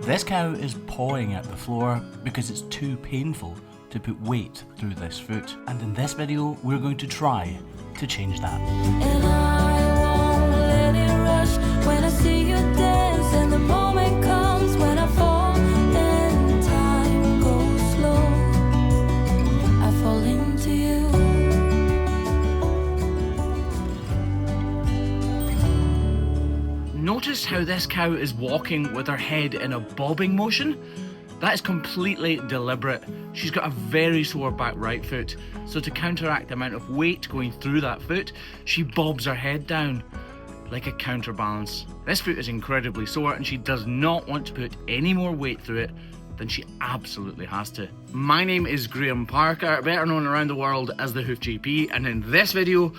This cow is pawing at the floor because it's too painful to put weight through this foot. And in this video, we're going to try to change that. And I won't let it rush when I see you dance, and the moment comes when I fall and time goes slow. I fall into you. Notice how this cow is walking with her head in a bobbing motion? That is completely deliberate. She's got a very sore back right foot, so to counteract the amount of weight going through that foot, she bobs her head down like a counterbalance. This foot is incredibly sore and she does not want to put any more weight through it than she absolutely has to. My name is Graham Parker, better known around the world as the Hoof GP, and in this video,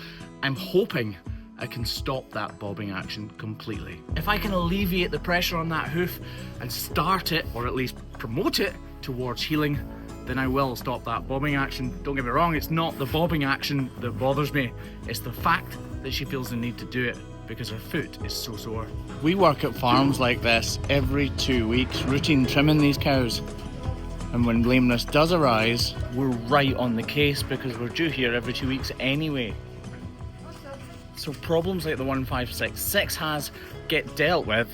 I'm hoping I can stop that bobbing action completely. If I can alleviate the pressure on that hoof and start it, or at least promote it towards healing, then I will stop that bobbing action. Don't get me wrong, it's not the bobbing action that bothers me, it's the fact that she feels the need to do it because her foot is so sore. We work at farms like this every 2 weeks, routine trimming these cows. And when lameness does arise, we're right on the case because we're due here every 2 weeks anyway. So problems like the 1566 has get dealt with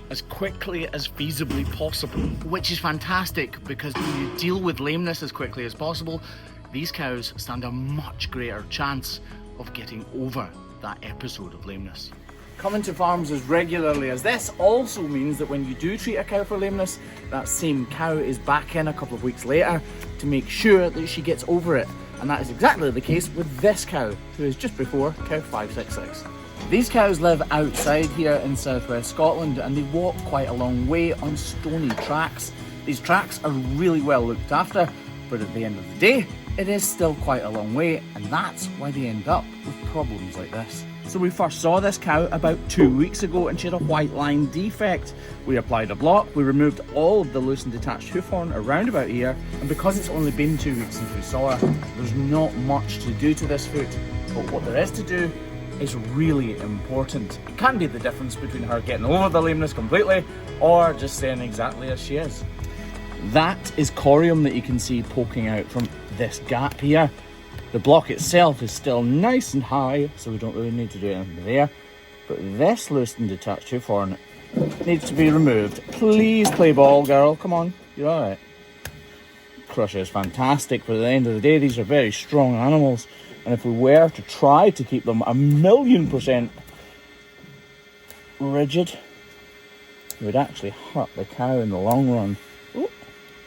as quickly as feasibly possible, which is fantastic because when you deal with lameness as quickly as possible, these cows stand a much greater chance of getting over that episode of lameness. Coming to farms as regularly as this also means that when you do treat a cow for lameness, that same cow is back in a couple of weeks later to make sure that she gets over it. And that is exactly the case with this cow, who is just before cow 566. These cows live outside here in southwest Scotland and they walk quite a long way on stony tracks. These tracks are really well looked after, but at the end of the day, it is still quite a long way, and that's why they end up with problems like this. So we first saw this cow about 2 weeks ago and she had a white line defect. We applied a block, we removed all of the loose and detached hoof horn around about here, and because it's only been 2 weeks since we saw her, there's not much to do to this foot, but what there is to do is really important. It can be the difference between her getting over the lameness completely or just staying exactly as she is. That is corium that you can see poking out from this gap here. The block itself is still nice and high, so we don't really need to do anything there. But this loose and detached hoof horn needs to be removed. Please play ball, girl. Come on, you're all right. Crusher is fantastic, but at the end of the day, these are very strong animals. And if we were to try to keep them 1,000,000% rigid, it would actually hurt the cow in the long run. Oh,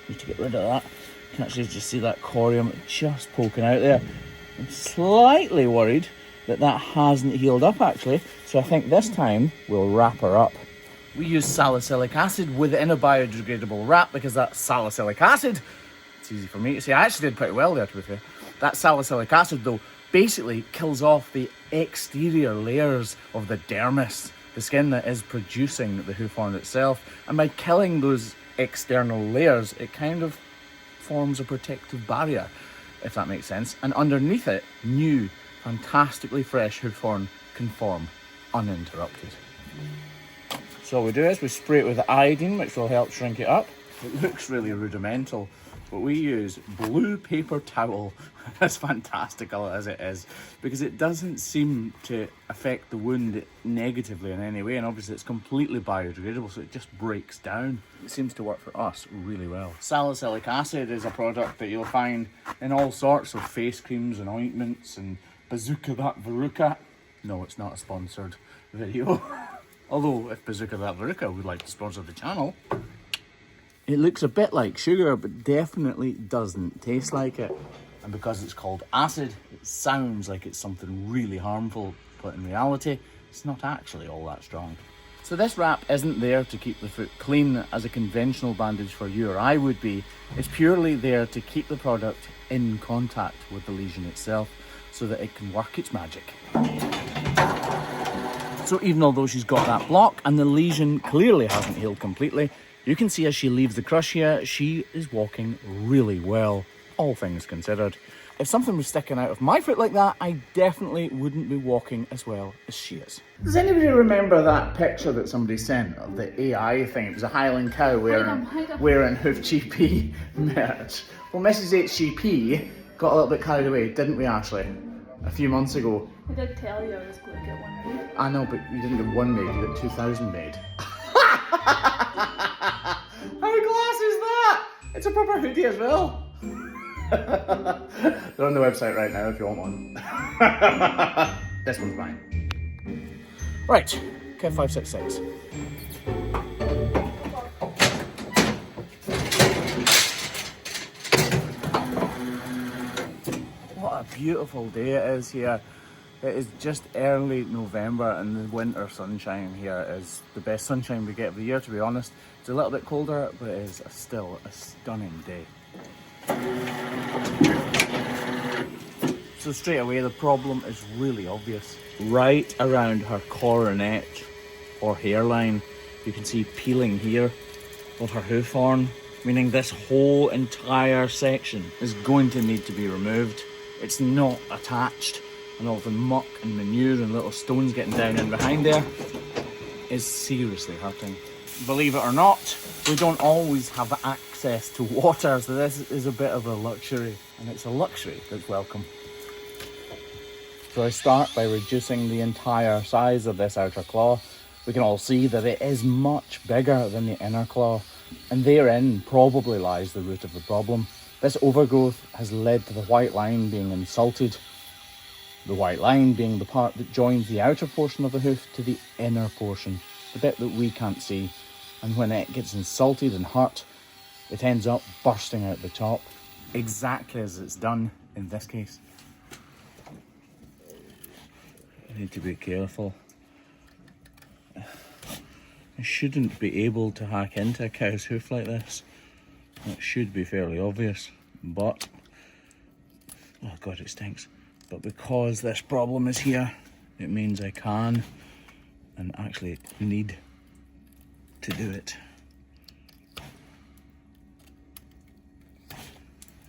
need to get rid of that. You can actually just see that corium just poking out there. I'm slightly worried that that hasn't healed up actually, so I think this time we'll wrap her up. We use salicylic acid within a biodegradable wrap because that salicylic acid, it's easy for me to say, I actually did pretty well there to be fair. That salicylic acid though basically kills off the exterior layers of the dermis, the skin that is producing the hoof horn itself, and by killing those external layers it kind of forms a protective barrier, if that makes sense, and underneath it, new, fantastically fresh hoof horn can form uninterrupted. So what we do is we spray it with iodine, which will help shrink it up. It looks really rudimental, but we use blue paper towel, as fantastical as it is, because it doesn't seem to affect the wound negatively in any way, and obviously it's completely biodegradable, so it just breaks down. It seems to work for us really well. Salicylic acid is a product that you'll find in all sorts of face creams and ointments and Bazooka That Veruca. No, it's not a sponsored video. Although if Bazooka That Veruca would like to sponsor the channel. It looks a bit like sugar, but definitely doesn't taste like it. And because it's called acid, it sounds like it's something really harmful, but in reality, it's not actually all that strong. So this wrap isn't there to keep the foot clean as a conventional bandage for you or I would be. It's purely there to keep the product in contact with the lesion itself so that it can work its magic. So even although she's got that block and the lesion clearly hasn't healed completely, you can see as she leaves the crush here, she is walking really well, all things considered. if something was sticking out of my foot like that, I definitely wouldn't be walking as well as she is. Does anybody remember that picture that somebody sent of the AI thing? It was a Highland cow wearing Hoof GP merch. Well, Mrs. HGP got a little bit carried away, didn't we, Ashley? A few months ago. I did tell you I was going to get one made. I know, but you didn't get one made, you got 2,000 made. How class is that? It's a proper hoodie as well. They're on the website right now if you want one. This one's mine. Right, Kev 566. What a beautiful day it is here. It is just early November and the winter sunshine here is the best sunshine we get of the year, to be honest. It's a little bit colder, but it is still a stunning day. So straight away the problem is really obvious. Right around her coronet or hairline, you can see peeling here of her hoof horn, meaning this whole entire section is going to need to be removed. It's not attached, and all the muck and manure and little stones getting down in behind there is seriously hurting. Believe it or not, we don't always have access to water, so this is a bit of a luxury, and it's a luxury that's welcome. So I start by reducing the entire size of this outer claw. We can all see that it is much bigger than the inner claw, and therein probably lies the root of the problem. This overgrowth has led to the white line being insulted, the white line being the part that joins the outer portion of the hoof to the inner portion, the bit that we can't see. And when it gets insulted and hurt, it ends up bursting out the top, exactly as it's done in this case. I need to be careful. I shouldn't be able to hack into a cow's hoof like this. It should be fairly obvious, but, oh God, it stinks. But because this problem is here, it means I can and actually need to do it.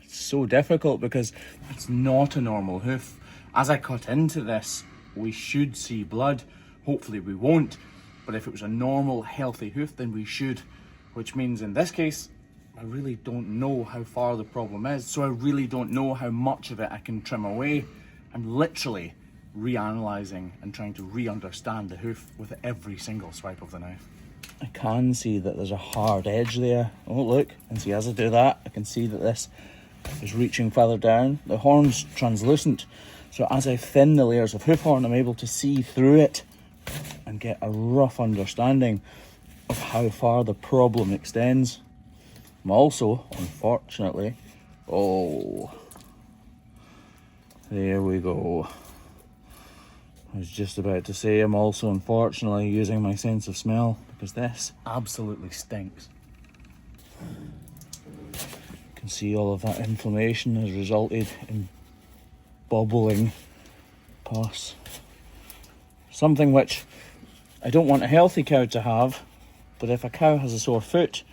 It's so difficult because it's not a normal hoof. As I cut into this, we should see blood. Hopefully we won't, but if it was a normal, healthy hoof, then we should, which means in this case, I really don't know how far the problem is, so I really don't know how much of it I can trim away. I'm literally reanalyzing and trying to re-understand the hoof with every single swipe of the knife. I can see that there's a hard edge there. Oh look, and see as I do that, I can see that this is reaching further down. The horn's translucent, so as I thin the layers of hoof horn, I'm able to see through it and get a rough understanding of how far the problem extends. I'm also, unfortunately, oh, there we go. I was just about to say I'm also unfortunately using my sense of smell because this absolutely stinks. You can see all of that inflammation has resulted in bubbling pus. Something which I don't want a healthy cow to have, but if a cow has a sore foot,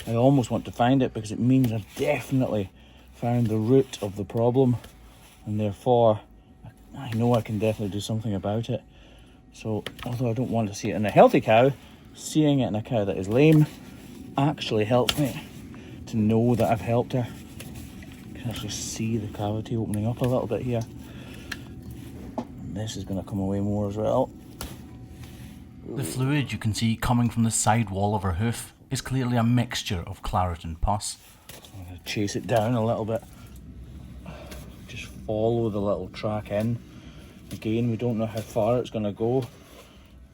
I almost want to find it because it means I've definitely found the root of the problem, and therefore I know I can definitely do something about it. So although I don't want to see it in a healthy cow, seeing it in a cow that is lame actually helps me to know that I've helped her. You can actually see the cavity opening up a little bit here. And this is going to come away more as well. The fluid you can see coming from the side wall of her hoof is clearly a mixture of claret and pus. I'm going to chase it down a little bit. Just follow the little track in. Again, we don't know how far it's going to go,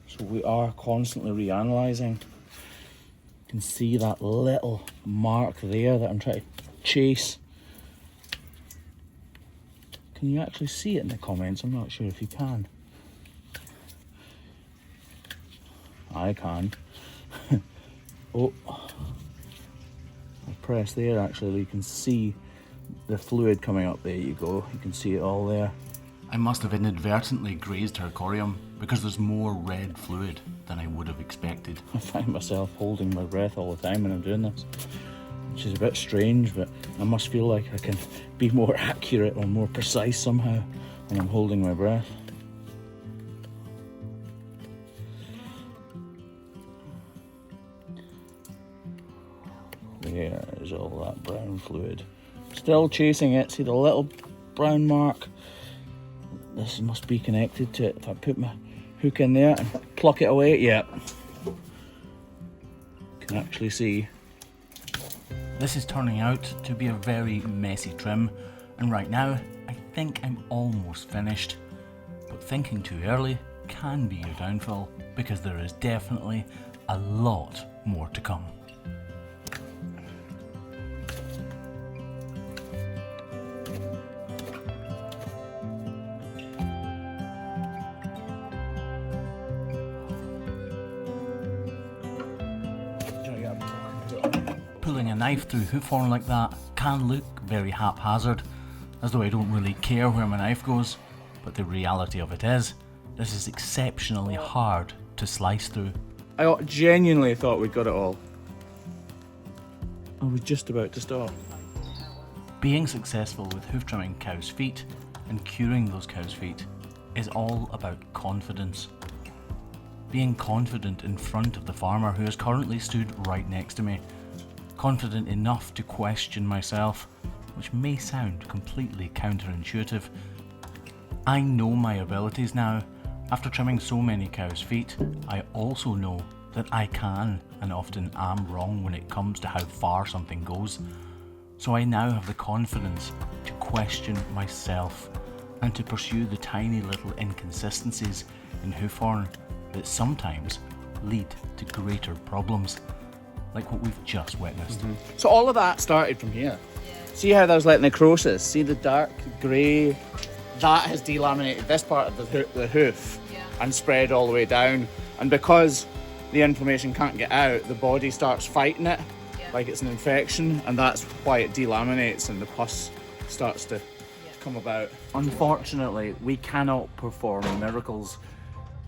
so we are constantly reanalyzing. You can see that little mark there that I'm trying to chase. Can you actually see it in the comments? I'm not sure if you can. I can. Oh, I'll press there actually, you can see the fluid coming up. There you go, you can see it all there. I must have inadvertently grazed her corium because there's more red fluid than I would have expected. I find myself holding my breath all the time when I'm doing this. which is a bit strange, but I must feel like I can be more accurate or more precise somehow when I'm holding my breath. There's all that brown fluid. Still chasing it, see the little brown mark? This must be connected to it. If I put my hook in there and pluck it away, yeah. Can actually see. This is turning out to be a very messy trim, and right now I think I'm almost finished. But thinking too early can be your downfall, because there is definitely a lot more to come. Pulling a knife through hoof horn like that can look very haphazard, as though I don't really care where my knife goes, but the reality of it is, this is exceptionally hard to slice through. I genuinely thought we'd got it all. I was just about to stop. Being successful with hoof trimming cows' feet and curing those cows' feet is all about confidence. Being confident in front of the farmer who is currently stood right next to me. Confident enough to question myself, which may sound completely counterintuitive. I know my abilities now. After trimming so many cows' feet, I also know that I can and often am wrong when it comes to how far something goes. So I now have the confidence to question myself and to pursue the tiny little inconsistencies in hoof horn that sometimes lead to greater problems, like what we've just witnessed. So all of that started from here. See how there's like necrosis? See the dark grey? That has delaminated this part of the hoof and spread all the way down. And because the inflammation can't get out, the body starts fighting it like it's an infection, and that's why it delaminates and the pus starts to come about. Unfortunately, we cannot perform miracles.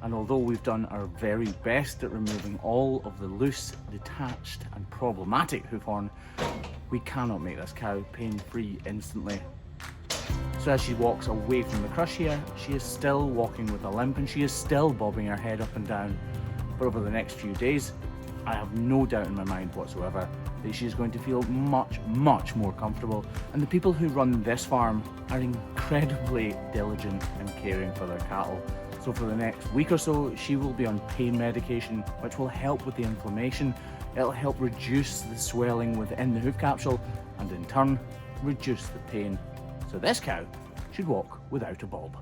And although we've done our very best at removing all of the loose, detached and problematic hoof horn, we cannot make this cow pain-free instantly. So as she walks away from the crush here, she is still walking with a limp and she is still bobbing her head up and down. But over the next few days, I have no doubt in my mind whatsoever that she is going to feel much, much more comfortable. And the people who run this farm are incredibly diligent in caring for their cattle. So for the next week or so, she will be on pain medication, which will help with the inflammation. It'll help reduce the swelling within the hoof capsule and in turn, reduce the pain. So this cow should walk without a bob.